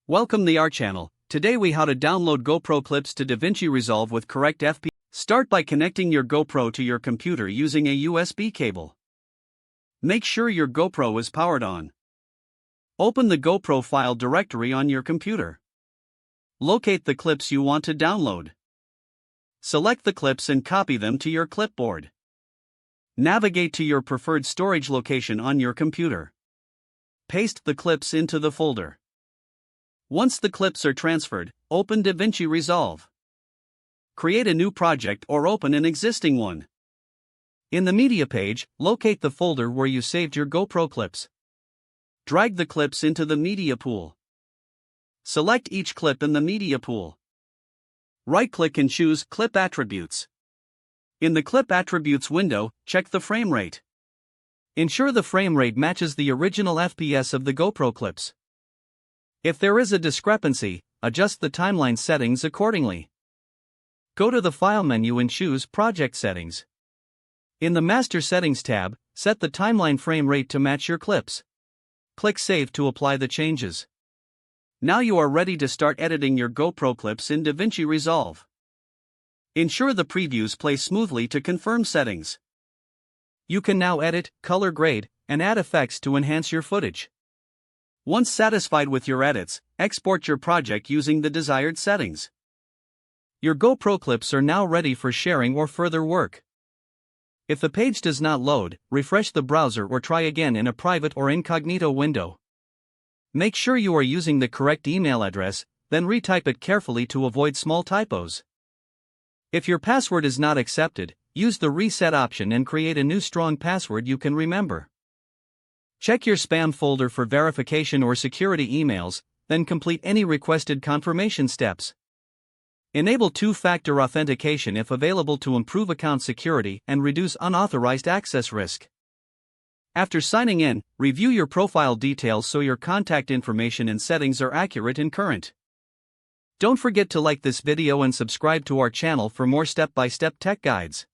Welcome to our channel. Today we how to download GoPro clips to DaVinci Resolve with correct FPS. Start by connecting your GoPro to your computer using a USB cable. Make sure your GoPro is powered on. Open the GoPro file directory on your computer. Locate the clips you want to download. Select the clips and copy them to your clipboard. Navigate to your preferred storage location on your computer. Paste the clips into the folder. Once the clips are transferred, open DaVinci Resolve. Create a new project or open an existing one. In the media page, locate the folder where you saved your GoPro clips. Drag the clips into the media pool. Select each clip in the media pool. Right-click and choose Clip Attributes. In the Clip Attributes window, check the frame rate. Ensure the frame rate matches the original FPS of the GoPro clips. If there is a discrepancy, adjust the timeline settings accordingly. Go to the File menu and choose Project Settings. In the Master Settings tab, set the timeline frame rate to match your clips. Click Save to apply the changes. Now you are ready to start editing your GoPro clips in DaVinci Resolve. Ensure the previews play smoothly to confirm settings. You can now edit, color grade, and add effects to enhance your footage. Once satisfied with your edits, export your project using the desired settings. Your GoPro clips are now ready for sharing or further work. If the page does not load, refresh the browser or try again in a private or incognito window. Make sure you are using the correct email address, then retype it carefully to avoid small typos. If your password is not accepted, use the reset option and create a new strong password you can remember. Check your spam folder for verification or security emails, then complete any requested confirmation steps. Enable two-factor authentication if available to improve account security and reduce unauthorized access risk. After signing in, review your profile details so your contact information and settings are accurate and current. Don't forget to like this video and subscribe to our channel for more step-by-step tech guides.